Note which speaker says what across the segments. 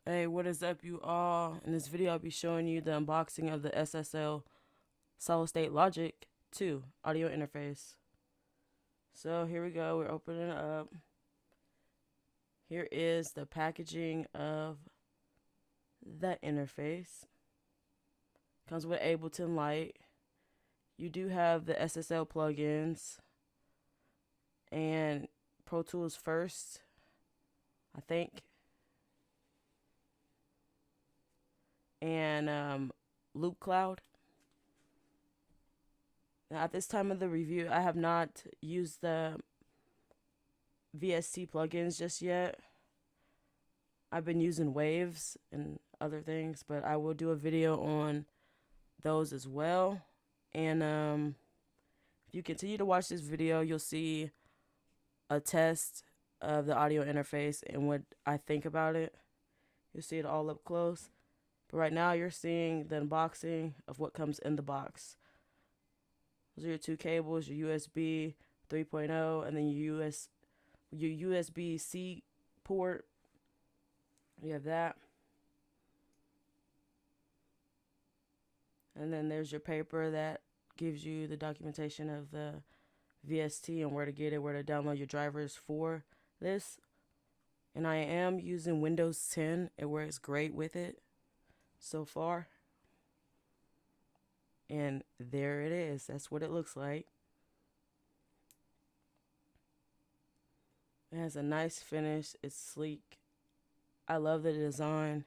Speaker 1: Hey, what is up, you all? In this video, I'll be showing you the unboxing of the SSL Solid State Logic 2 audio interface. So here we go. We're opening it up. Here is the packaging of that interface. Comes with Ableton Light. You do have the SSL plugins and Pro Tools first, I think, and Loop Cloud. Now, at this time of the review, I have not used the VST plugins just yet. I've been using Waves and other things, but I will do a video on those as well. And if you continue to watch this video, you'll see a test of the audio interface and what I think about it. You'll see it all up close. But right now, you're seeing the unboxing of what comes in the box. Those are your two cables, your USB 3.0, and then your USB-C port. You have that. And then there's your paper that gives you the documentation of the VST and where to get it, where to download your drivers for this. And I am using Windows 10. It works great with it so far. And there it is. That's what it looks like. It has a nice finish. It's sleek. I love the design.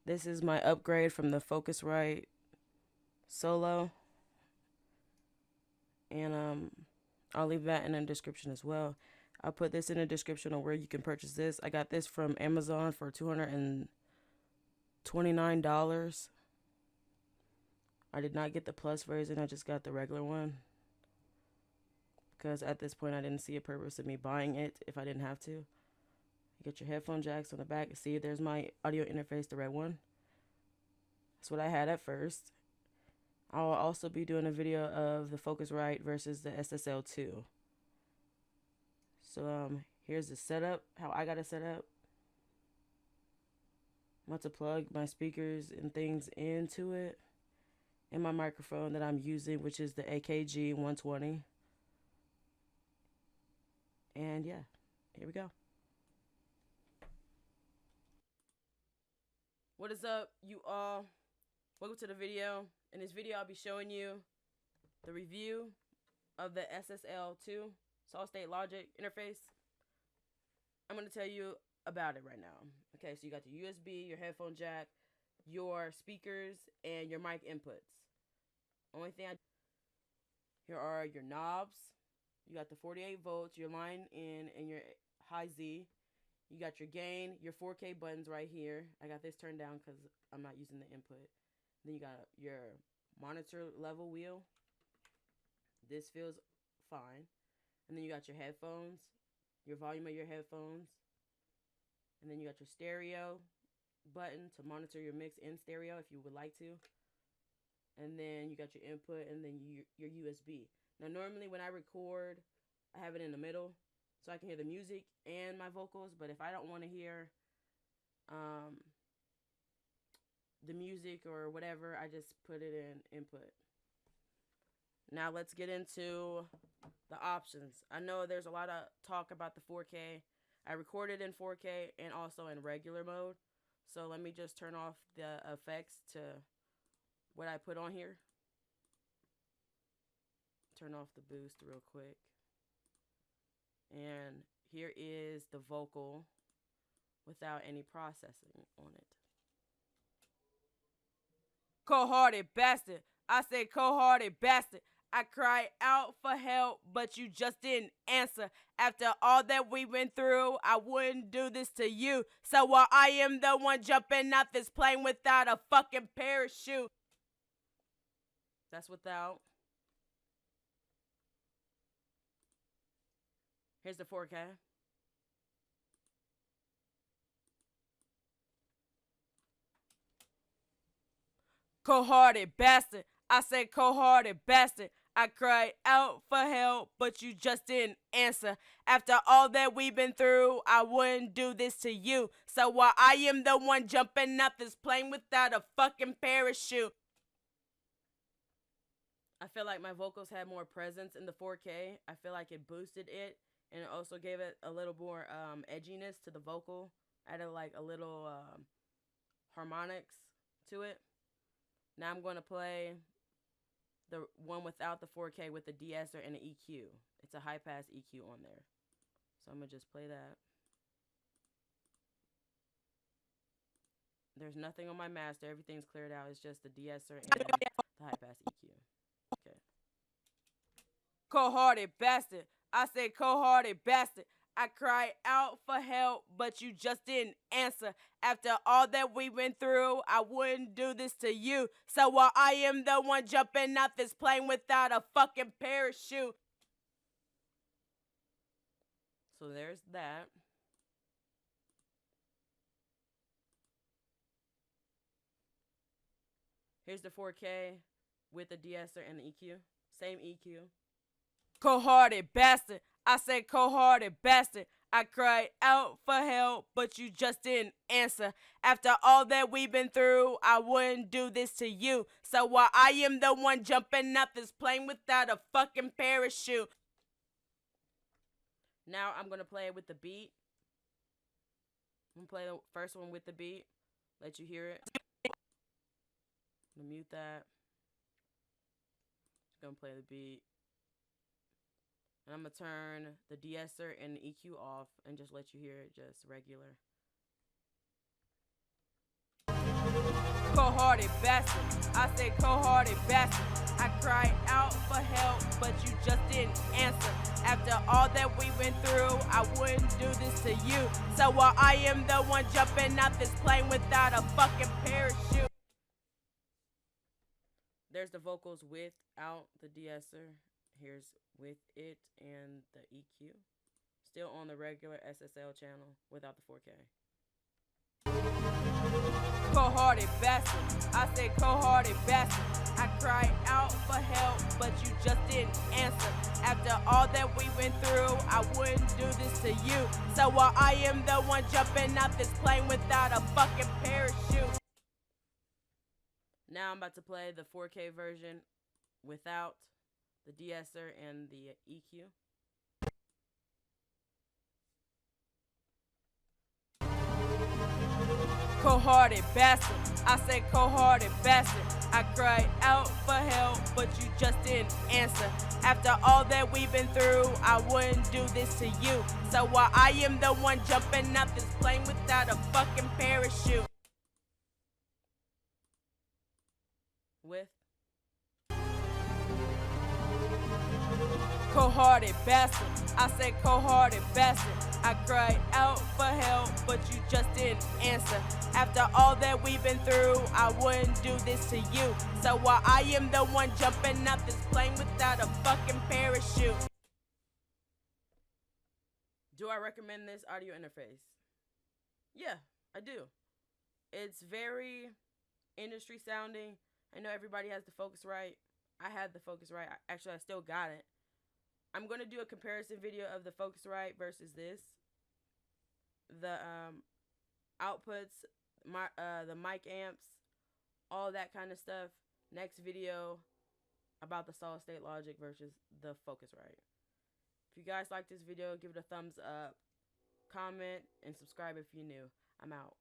Speaker 1: This is my upgrade from the Focusrite Solo. And I'll leave that in the description as well. I'll put this in the description on where you can purchase this. I got this from Amazon for $229. I did not get the plus version. I just got the regular one. Because at this point, I didn't see a purpose of me buying it if I didn't have to. You get your headphone jacks on the back. See, there's my audio interface, the red one. That's what I had at first. I'll also be doing a video of the Focusrite versus the SSL 2. So here's the setup, how I got it set up. I'm about to plug my speakers and things into it. And my microphone that I'm using, which is the AKG 120. And yeah, here we go. What is up, you all? Welcome to the video. In this video, I'll be showing you the review of the SSL2 Solid State Logic interface. I'm going to tell you about it right now. Okay, so you got the USB, your headphone jack, your speakers, and your mic inputs. Only thing here are your knobs. You got the 48 volts, your line in, and your high Z. You got your gain, your 4K buttons right here. I got this turned down because I'm not using the input. Then you got your monitor level wheel. This feels fine. And then you got your headphones, your volume of your headphones. And then you got your stereo button to monitor your mix in stereo if you would like to. And then you got your input and then your USB. Now, normally when I record, I have it in the middle so I can hear the music and my vocals. But if I don't want to hear the music or whatever, I just put it in input. Now let's get into the options. I know there's a lot of talk about the 4K. I recorded in 4K and also in regular mode. So let me just turn off the effects to what I put on here. Turn off the boost real quick. And here is the vocal without any processing on it. Cold-hearted bastard. I said cold-hearted bastard. I cried out for help, but you just didn't answer. After all that we went through, I wouldn't do this to you. So while I am the one jumping out this plane without a fucking parachute. That's without. Here's the 4K. Cold-hearted bastard. I said cold-hearted bastard. I cried out for help, but you just didn't answer. After all that we've been through, I wouldn't do this to you. So while I am the one jumping out this plane without a fucking parachute. I feel like my vocals had more presence in the 4K. I feel like it boosted it, and it also gave it a little more edginess to the vocal. Added like a little harmonics to it. Now I'm going to play the one without the 4K with the de-esser and the EQ. It's a high pass EQ on there. So I'm going to just play that. There's nothing on my master. Everything's cleared out. It's just the de-esser and the high pass EQ. Okay. Cold-hearted bastard. I said cold-hearted bastard. I cried out for help, but you just didn't answer. After all that we went through, I wouldn't do this to you. So while I am the one jumping out this plane without a fucking parachute. So there's that. Here's the 4K with the de-esser and the EQ. Same EQ. Cold-hearted bastard. I said cold-hearted bastard. I cried out for help, but you just didn't answer. After all that we've been through, I wouldn't do this to you. So while I am the one jumping out this plane without a fucking parachute. Now I'm going to play it with the beat. I'm going to play the first one with the beat. Let you hear it. I'm going to mute that. Just going to play the beat. And I'm going to turn the de-esser and the EQ off and just let you hear it just regular. Cold-hearted bastard. I said cold-hearted bastard. I cried out for help, but you just didn't answer. After all that we went through, I wouldn't do this to you. So while I am the one jumping out this plane without a fucking parachute. There's the vocals without the de-esser. Here's with it and the EQ. Still on the regular SSL channel without the 4K. Cold-hearted bastard. I said cold-hearted bastard. I cried out for help, but you just didn't answer. After all that we went through, I wouldn't do this to you. So while I am the one jumping out this plane without a fucking parachute. Now I'm about to play the 4K version without the de-esser and the EQ. Cold-hearted bastard. I said cold-hearted bastard. I cried out for help, but you just didn't answer. After all that we've been through, I wouldn't do this to you. So while I am the one jumping out this plane without a fucking parachute. With cold-hearted bastard. I said cold-hearted bastard. I cried out for help, but you just didn't answer. After all that we've been through, I wouldn't do this to you. So while I am the one jumping out this plane without a fucking parachute. Do I recommend this audio interface? Yeah, I do. It's very industry sounding. I know everybody has the Focusrite. I had the Focusrite. Actually, I still got it. I'm going to do a comparison video of the Focusrite versus this. The outputs, the mic amps, all that kind of stuff. Next video about the solid state logic versus the Focusrite. If you guys like this video, give it a thumbs up, comment, and subscribe if you're new. I'm out.